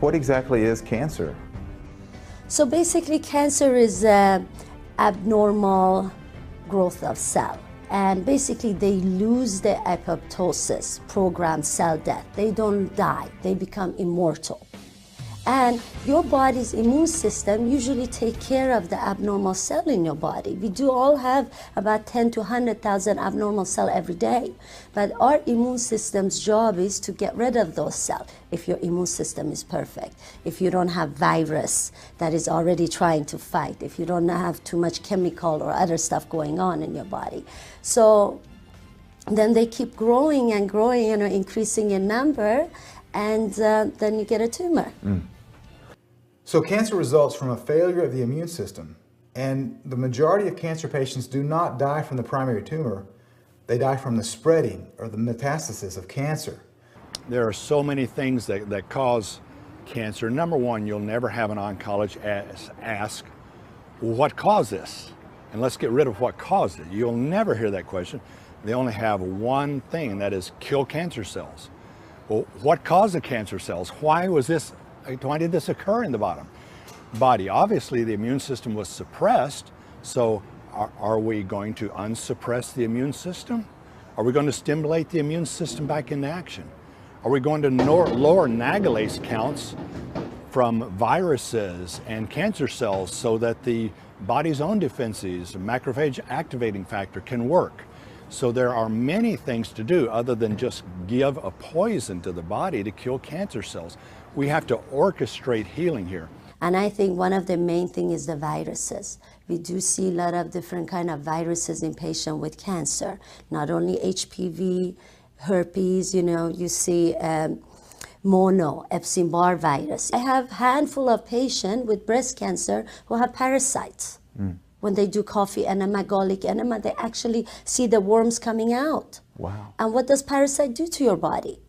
What exactly is cancer? So basically, cancer is an abnormal growth of cell. And basically, they lose the apoptosis, programmed cell death. They don't die, they become immortal. And your body's immune system usually take care of the abnormal cell in your body. We do all have about 10 to 100,000 abnormal cells every day. But our immune system's job is to get rid of those cells if your immune system is perfect, if you don't have virus that is already trying to fight, if you don't have too much chemical or other stuff going on in your body. So then they keep growing and growing, increasing in number, and then you get a tumor. So cancer results from a failure of the immune system, and the majority of cancer patients do not die from the primary tumor. They die from the spreading or the metastasis of cancer. There are so many things that cause cancer. Number one, you'll never have an oncologist ask, well, what caused this? And let's get rid of what caused it. You'll never hear that question. They only have one thing, and that is kill cancer cells. Well, what caused the cancer cells? Why did this occur in the body? Obviously, the immune system was suppressed, so are we going to unsuppress the immune system? Are we going to stimulate the immune system back into action? Are we going to lower nagalase counts from viruses and cancer cells so that the body's own defenses, macrophage activating factor, can work? So there are many things to do other than just give a poison to the body to kill cancer cells. We have to orchestrate healing here. And I think one of the main things is the viruses. We do see a lot of different kind of viruses in patients with cancer. Not only HPV, herpes, you see mono, Epstein-Barr virus. I have a handful of patients with breast cancer who have parasites. When they do coffee enema, garlic enema, they actually see the worms coming out. Wow. And what does parasite do to your body?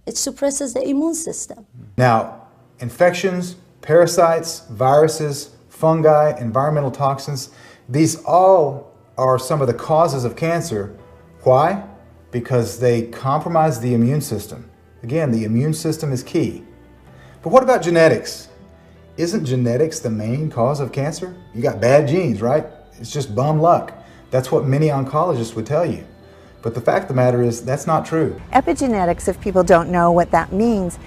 It suppresses the immune system. Now, infections, parasites, viruses, fungi, environmental toxins, these all are some of the causes of cancer. Why? Because they compromise the immune system. Again, the immune system is key. But what about genetics? Isn't genetics the main cause of cancer? You got bad genes, right? It's just bum luck. That's what many oncologists would tell you. But the fact of the matter is, that's not true. Epigenetics, if people don't know what that means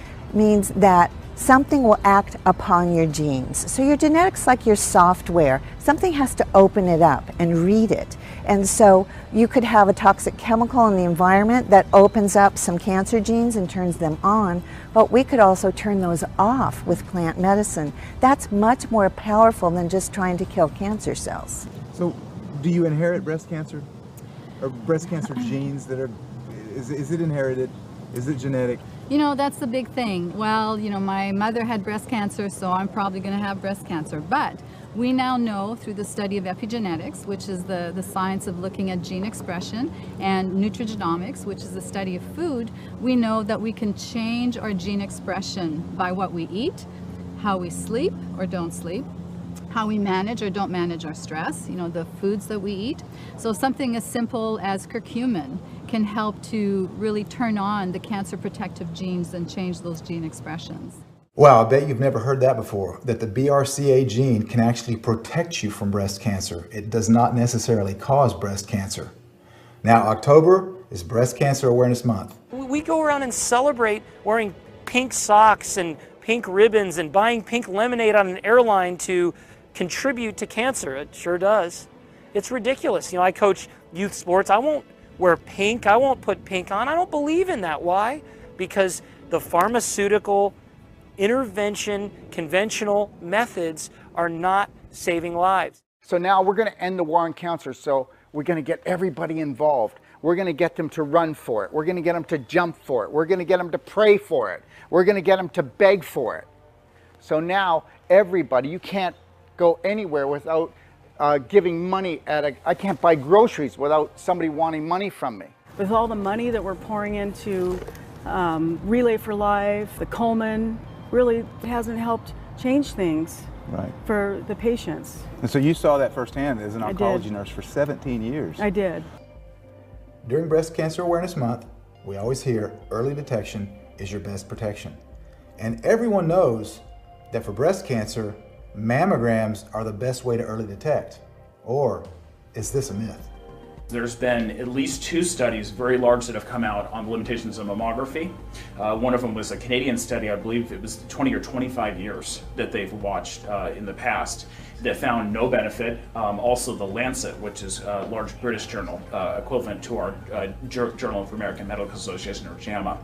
that something will act upon your genes. So your genetics, like your software, something has to open it up and read it. And so you could have a toxic chemical in the environment that opens up some cancer genes and turns them on, but we could also turn those off with plant medicine. That's much more powerful than just trying to kill cancer cells. So do you inherit breast cancer? Or breast cancer genes that are, is it inherited? Is it genetic? That's the big thing. Well, my mother had breast cancer, so I'm probably going to have breast cancer. But we now know through the study of epigenetics, which is the science of looking at gene expression, and nutrigenomics, which is the study of food, we know that we can change our gene expression by what we eat, how we sleep or don't sleep, how we manage or don't manage our stress, the foods that we eat. So something as simple as curcumin can help to really turn on the cancer protective genes and change those gene expressions. Wow, I bet you've never heard that before, that the BRCA gene can actually protect you from breast cancer. It does not necessarily cause breast cancer. Now, October is Breast Cancer Awareness Month. We go around and celebrate wearing pink socks and pink ribbons and buying pink lemonade on an airline to contribute to cancer. It sure does. It's ridiculous. I coach youth sports. I won't wear pink. I won't put pink on. I don't believe in that. Why? Because the pharmaceutical intervention, conventional methods are not saving lives. So now we're going to end the war on cancer. So we're going to get everybody involved. We're going to get them to run for it. We're going to get them to jump for it. We're going to get them to pray for it. We're going to get them to beg for it. So now everybody, you can't go anywhere without giving money I can't buy groceries without somebody wanting money from me. With all the money that we're pouring into Relay for Life, the Coleman, really hasn't helped change things for the patients. And so you saw that firsthand as an oncology nurse for 17 years. I did. During Breast Cancer Awareness Month, we always hear early detection is your best protection. And everyone knows that for breast cancer, mammograms are the best way to early detect. Or is this a myth? There's been at least 2 studies, very large, that have come out on the limitations of mammography. One of them was a Canadian study, I believe it was 20 or 25 years that they've watched in the past, that found no benefit. Also the Lancet, which is a large British journal, equivalent to our Journal of American Medical Association, or JAMA,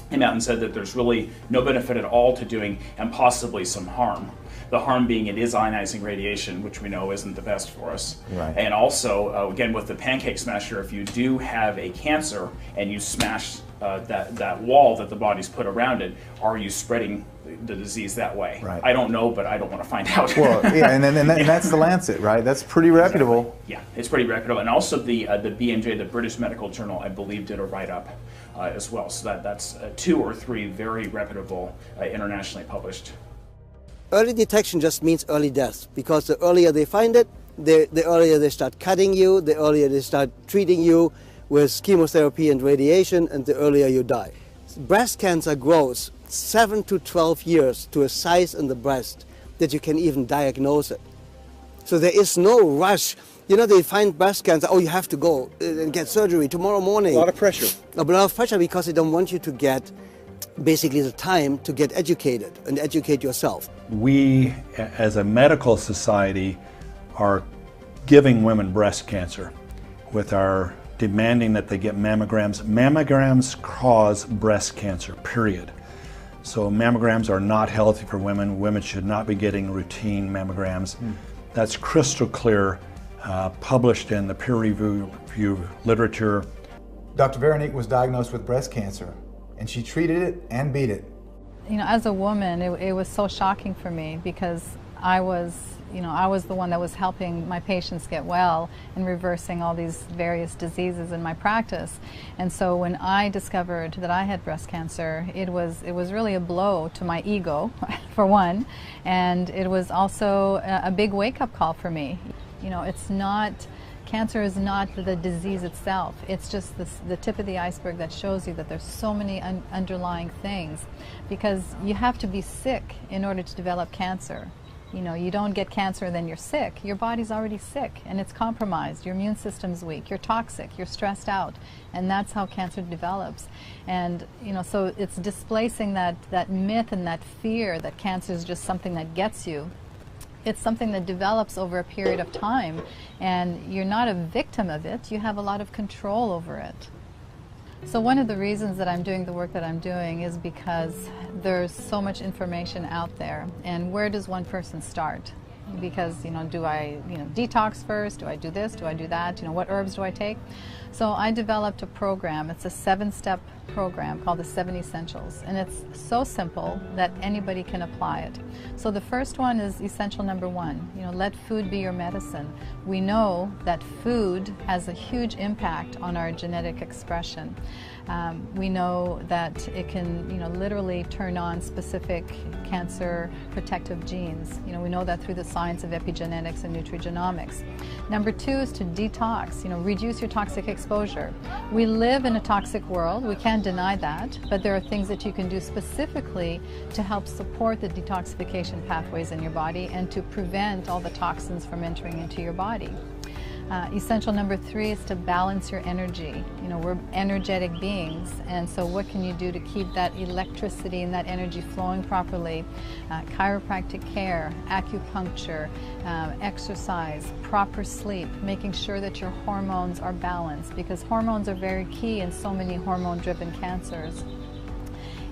came out and said that there's really no benefit at all to doing, and possibly some harm. The harm being it is ionizing radiation, which we know isn't the best for us. Right. And also, again, with the pancake smasher, if you do have a cancer and you smash that wall that the body's put around it, are you spreading the disease that way? Right. I don't know, but I don't want to find out. Well, yeah, and that's the Lancet, right? That's pretty reputable. Exactly. Yeah, it's pretty reputable. And also the BMJ, the British Medical Journal, I believe, did a write-up as well. So that's 2 or 3 very reputable, internationally published. Early detection just means early death, because the earlier they find it, the earlier they start cutting you, the earlier they start treating you with chemotherapy and radiation, and the earlier you die. Breast cancer grows 7 to 12 years to a size in the breast that you can even diagnose it. So there is no rush. You know, they find breast cancer, oh, you have to go and get surgery tomorrow morning. A lot of pressure. A lot of pressure, because they don't want you to get basically the time to get educated and educate yourself. We, as a medical society, are giving women breast cancer with our demanding that they get mammograms. Mammograms cause breast cancer, period. So mammograms are not healthy for women. Women should not be getting routine mammograms. That's crystal clear, published in the peer-reviewed literature. Dr. Veronique was diagnosed with breast cancer, and she treated it and beat it. You know, as a woman, it was so shocking for me, because I was the one that was helping my patients get well and reversing all these various diseases in my practice. And so when I discovered that I had breast cancer, it was really a blow to my ego, for one, and it was also a big wake-up call for me. You know, cancer is not the disease itself. It's just the tip of the iceberg that shows you that there's so many underlying things, because you have to be sick in order to develop cancer. You know, you don't get cancer and then you're sick. Your body's already sick and it's compromised. Your immune system's weak. You're toxic. You're stressed out. And that's how cancer develops. And, you know, so it's displacing that myth and that fear that cancer is just something that gets you. It's something that develops over a period of time, and you're not a victim of it. You have a lot of control over it. So one of the reasons that I'm doing the work that I'm doing is because there's so much information out there, and where does one person start? Because, you know, do I, detox first? Do I do this? Do I do that? You know, what herbs do I take? So I developed a program. It's a 7-step program called the 7 Essentials, and it's so simple that anybody can apply it. So the first one is essential number 1. You know, let food be your medicine. We know that food has a huge impact on our genetic expression. We know that it can, literally turn on specific cancer protective genes. You know, we know that through the science of epigenetics and nutrigenomics. Number 2 is to detox. Reduce your toxic exposure. We live in a toxic world. We can't deny that, but there are things that you can do specifically to help support the detoxification pathways in your body and to prevent all the toxins from entering into your body. Essential number 3 is to balance your energy. We're energetic beings, and so what can you do to keep that electricity and that energy flowing properly? Chiropractic care, acupuncture, exercise, proper sleep, making sure that your hormones are balanced, because hormones are very key in so many hormone-driven cancers.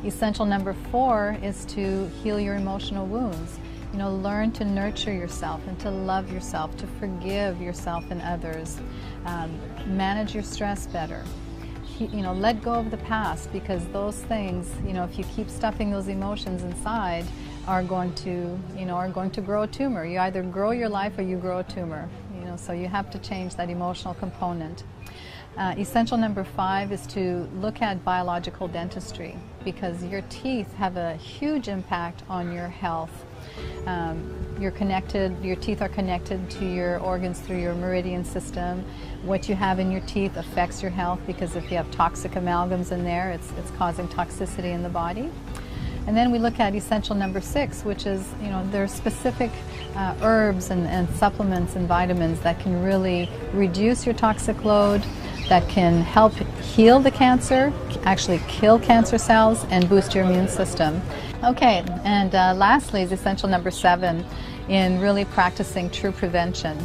Essential number 4 is to heal your emotional wounds. Learn to nurture yourself and to love yourself, to forgive yourself and others. Manage your stress better. Let go of the past, because those things, if you keep stuffing those emotions inside, are going to grow a tumor. You either grow your life or you grow a tumor. So you have to change that emotional component. Essential number 5 is to look at biological dentistry, because your teeth have a huge impact on your health. Your teeth are connected to your organs through your meridian system. What you have in your teeth affects your health, because if you have toxic amalgams in there, it's causing toxicity in the body. And then we look at essential number 6, which is, there are specific herbs and supplements and vitamins that can really reduce your toxic load, that can help heal the cancer, actually kill cancer cells, and boost your immune system. Okay, and lastly is essential number 7 in really practicing true prevention.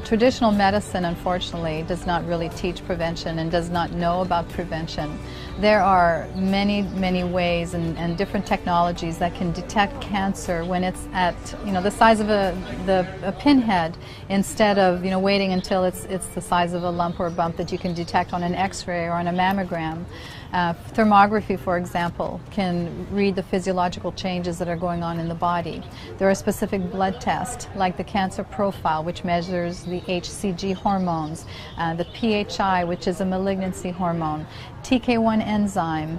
Traditional medicine, unfortunately, does not really teach prevention and does not know about prevention. There are many, many ways and different technologies that can detect cancer when it's at, the size of a pinhead, instead of, waiting until it's the size of a lump or a bump that you can detect on an X-ray or on a mammogram. Thermography, for example, can read the physiological changes that are going on in the body. There are specific blood tests, like the cancer profile, which measures the HCG hormones, the PHI, which is a malignancy hormone, TK1 enzyme,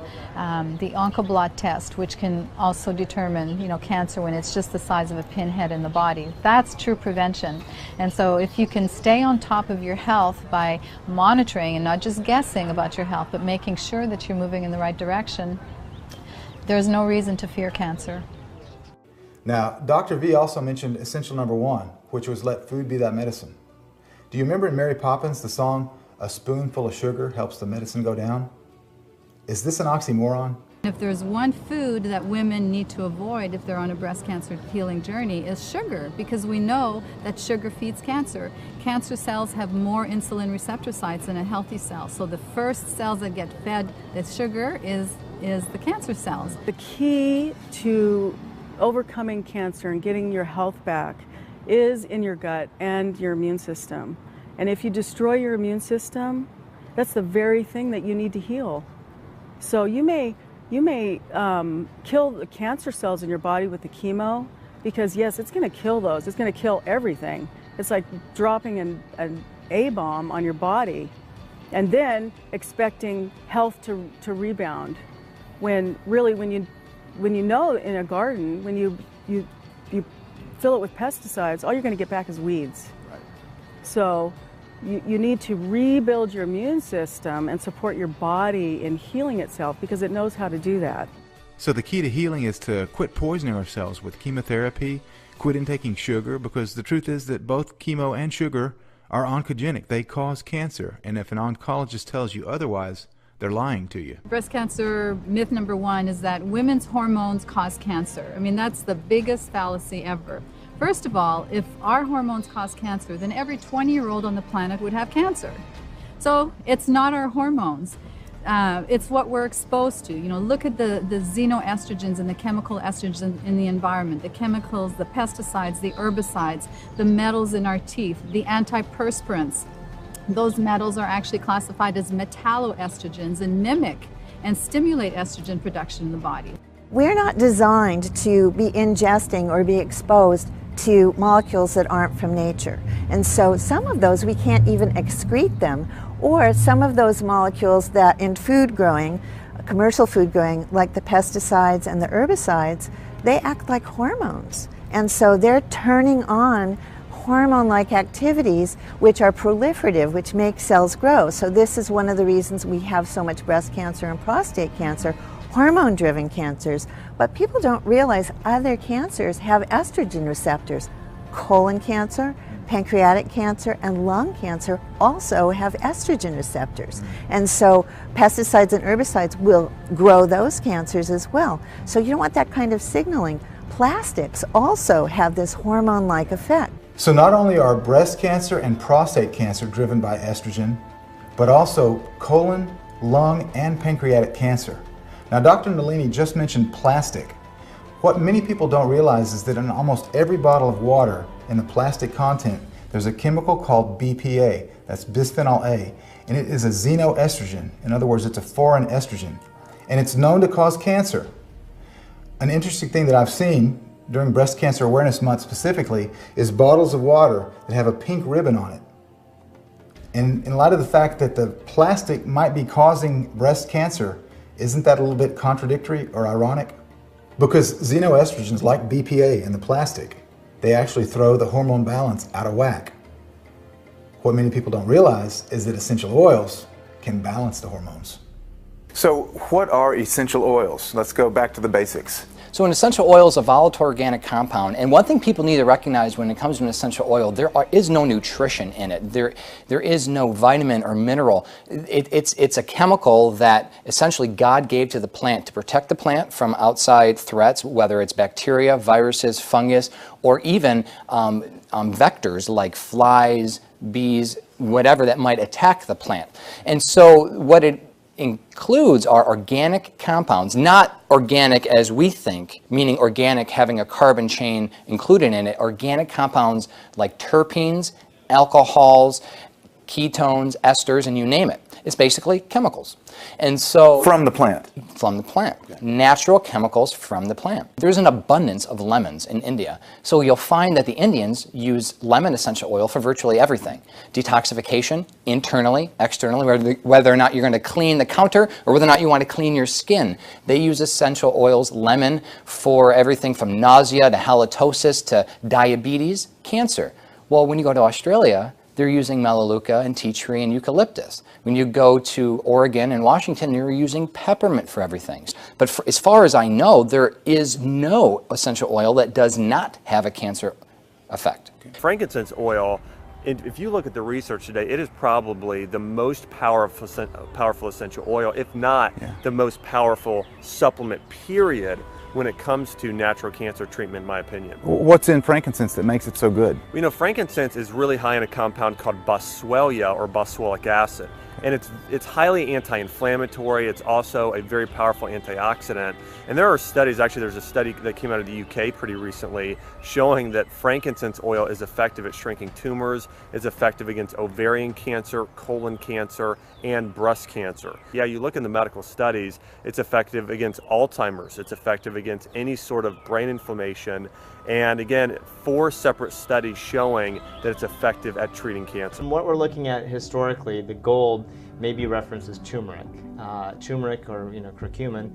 the oncoblot test, which can also determine, cancer when it's just the size of a pinhead in the body. That's true prevention. And so if you can stay on top of your health by monitoring and not just guessing about your health, but making sure that you're moving in the right direction, there's no reason to fear cancer. Now, Dr. V also mentioned essential number 1, which was let food be thy medicine. Do you remember in Mary Poppins the song, "A spoonful of sugar helps the medicine go down"? Is this an oxymoron? If there's one food that women need to avoid if they're on a breast cancer healing journey, is sugar, because we know that sugar feeds cancer. Cancer cells have more insulin receptor sites than a healthy cell, so the first cells that get fed the sugar is the cancer cells. The key to overcoming cancer and getting your health back is in your gut and your immune system. And if you destroy your immune system, that's the very thing that you need to heal. So you may kill the cancer cells in your body with the chemo, because yes, it's going to kill those. It's going to kill everything. It's like dropping an A-bomb on your body and then expecting health to rebound. When really, when you know in a garden, when you fill it with pesticides, all you're going to get back is weeds. Right. So you need to rebuild your immune system and support your body in healing itself, because it knows how to do that. So the key to healing is to quit poisoning ourselves with chemotherapy, quit intaking sugar, because the truth is that both chemo and sugar are oncogenic. They cause cancer, and if an oncologist tells you otherwise, they're lying to you. Breast cancer myth number 1 is that women's hormones cause cancer. I mean, that's the biggest fallacy ever. First of all, if our hormones cause cancer, then every 20-year-old on the planet would have cancer. So it's not our hormones. It's what we're exposed to. Look at the xenoestrogens and the chemical estrogens in the environment, the chemicals, the pesticides, the herbicides, the metals in our teeth, the antiperspirants. Those metals are actually classified as metalloestrogens and mimic and stimulate estrogen production in the body. We're not designed to be ingesting or be exposed to molecules that aren't from nature. And so some of those we can't even excrete them, or some of those molecules that in food growing, commercial food growing, like the pesticides and the herbicides, they act like hormones. And so they're turning on hormone-like activities which are proliferative, which make cells grow. So this is one of the reasons we have so much breast cancer and prostate cancer, hormone-driven cancers. But people don't realize other cancers have estrogen receptors. Colon cancer, pancreatic cancer, and lung cancer also have estrogen receptors. And so pesticides and herbicides will grow those cancers as well. So you don't want that kind of signaling. Plastics also have this hormone-like effect. So not only are breast cancer and prostate cancer driven by estrogen, but also colon, lung, and pancreatic cancer. Now, Dr. Nalini just mentioned plastic. What many people don't realize is that in almost every bottle of water in the plastic content, there's a chemical called BPA, that's bisphenol A, and it is a xenoestrogen. In other words, it's a foreign estrogen, and it's known to cause cancer. An interesting thing that I've seen during Breast Cancer Awareness Month specifically is bottles of water that have a pink ribbon on it. And in light of the fact that the plastic might be causing breast cancer, isn't that a little bit contradictory or ironic? Because xenoestrogens, like BPA in the plastic, they actually throw the hormone balance out of whack. What many people don't realize is that essential oils can balance the hormones. So what are essential oils? Let's go back to the basics. So an essential oil is a volatile organic compound, and one thing people need to recognize when it comes to an essential oil, is no nutrition in it. There is no vitamin or mineral. It's a chemical that essentially God gave to the plant to protect the plant from outside threats, whether it's bacteria, viruses, fungus, or even vectors like flies, bees, whatever that might attack the plant. And so what it includes are organic compounds, not organic as we think, meaning organic having a carbon chain included in it. Organic compounds like terpenes, alcohols, ketones, esters, and you name it. It's basically chemicals. And so from the plant. From the plant. Okay. Natural chemicals from the plant. There's an abundance of lemons in India. So you'll find that the Indians use lemon essential oil for virtually everything. Detoxification, internally, externally, whether or not you're going to clean the counter or whether or not you want to clean your skin. They use essential oils, lemon, for everything from nausea to halitosis to diabetes, cancer. Well, when you go to Australia, they're using melaleuca and tea tree and eucalyptus. When you go to Oregon and Washington, they're using peppermint for everything. But as far as I know, there is no essential oil that does not have a cancer effect. Frankincense oil, if you look at the research today, it is probably the most powerful essential oil, if not the most powerful supplement, period, when it comes to natural cancer treatment, in my opinion. What's in frankincense that makes it so good? You know, frankincense is really high in a compound called boswellia, or boswellic acid. And it's highly anti-inflammatory. It's also a very powerful antioxidant. And there are studies, actually there's a study that came out of the UK pretty recently showing that frankincense oil is effective at shrinking tumors, is effective against ovarian cancer, colon cancer, and breast cancer. Yeah, you look in the medical studies, it's effective against Alzheimer's, it's effective against any sort of brain inflammation. And again, 4 separate studies showing that it's effective at treating cancer. From what we're looking at historically, the gold may be referenced as turmeric. Turmeric, or curcumin,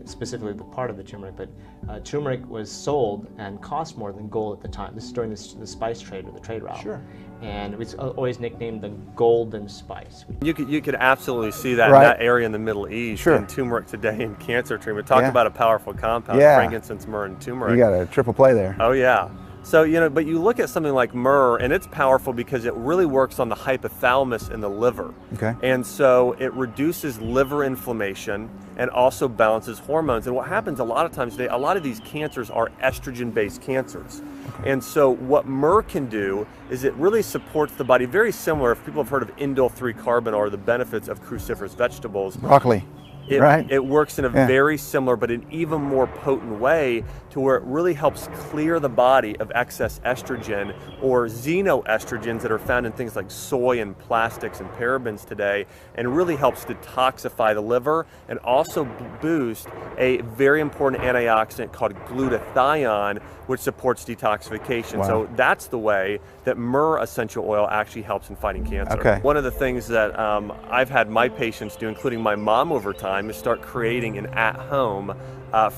specifically the part of the turmeric, but turmeric was sold and cost more than gold at the time. This is during the spice trade, or the trade route. Sure. And it's always nicknamed the golden spice. You could absolutely see that in that area in the Middle East, and turmeric today in cancer treatment. Talk about a powerful compound, frankincense, myrrh, and turmeric. You got a triple play there. Oh yeah. So, but you look at something like myrrh, and it's powerful because it really works on the hypothalamus in the liver. Okay. And so it reduces liver inflammation and also balances hormones. And what happens a lot of times today, a lot of these cancers are estrogen-based cancers. Okay. And so what myrrh can do is it really supports the body, very similar, if people have heard of indole-3-carbon, or the benefits of cruciferous vegetables. Broccoli. It works in a very similar but an even more potent way, to where it really helps clear the body of excess estrogen, or xenoestrogens that are found in things like soy and plastics and parabens today, and really helps detoxify the liver and also boost a very important antioxidant called glutathione, which supports detoxification. Wow. So that's the way that myrrh essential oil actually helps in fighting cancer. Okay. One of the things that I've had my patients do, including my mom over time, is start creating an at-home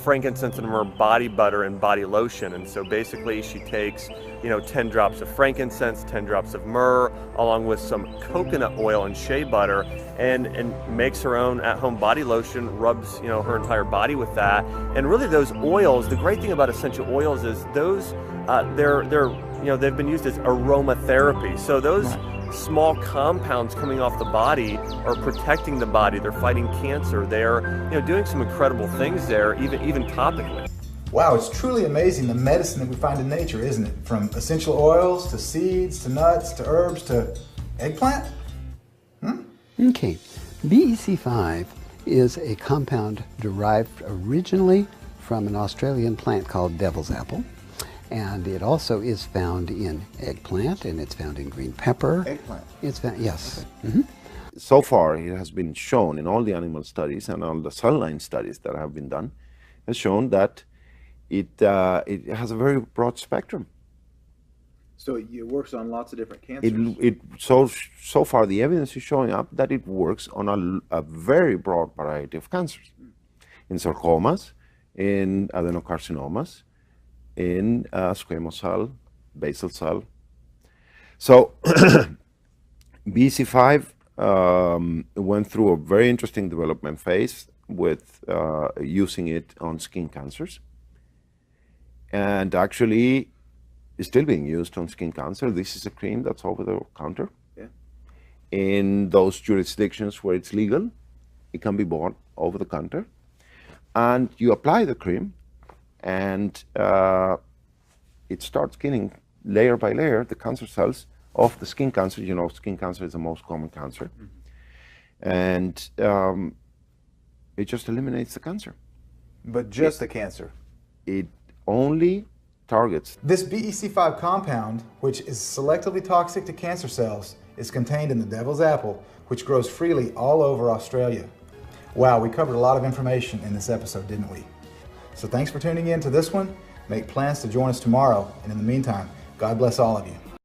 frankincense and myrrh body butter and body lotion. And so basically she takes 10 drops of frankincense, 10 drops of myrrh, along with some coconut oil and shea butter, and makes her own at-home body lotion, rubs her entire body with that. And really those oils, the great thing about essential oils is those they've been used as aromatherapy. So those small compounds coming off the body are protecting the body. They're fighting cancer. They're doing some incredible things there, even topically. Wow, it's truly amazing the medicine that we find in nature, isn't it? From essential oils to seeds to nuts to herbs to eggplant. Okay, BEC5 is a compound derived originally from an Australian plant called devil's apple. And it also is found in eggplant, and it's found in green pepper. Eggplant? It's found, yes. Okay. So far, it has been shown in all the animal studies and all the cell line studies that have been done, has shown that it has a very broad spectrum. So it works on lots of different cancers? So far, the evidence is showing up that it works on a very broad variety of cancers. In sarcomas, in adenocarcinomas, in squamous cell, basal cell. So BEC5 went through a very interesting development phase with using it on skin cancers. And actually, it's still being used on skin cancer. This is a cream that's over the counter. Yeah. In those jurisdictions where it's legal, it can be bought over the counter. And you apply the cream, and it starts killing layer by layer the cancer cells of the skin cancer. You know, skin cancer is the most common cancer. Mm-hmm. And it just eliminates the cancer. But just the cancer? It only targets. This BEC5 compound, which is selectively toxic to cancer cells, is contained in the devil's apple, which grows freely all over Australia. Wow, we covered a lot of information in this episode, didn't we? So thanks for tuning in to this one. Make plans to join us tomorrow, and in the meantime, God bless all of you.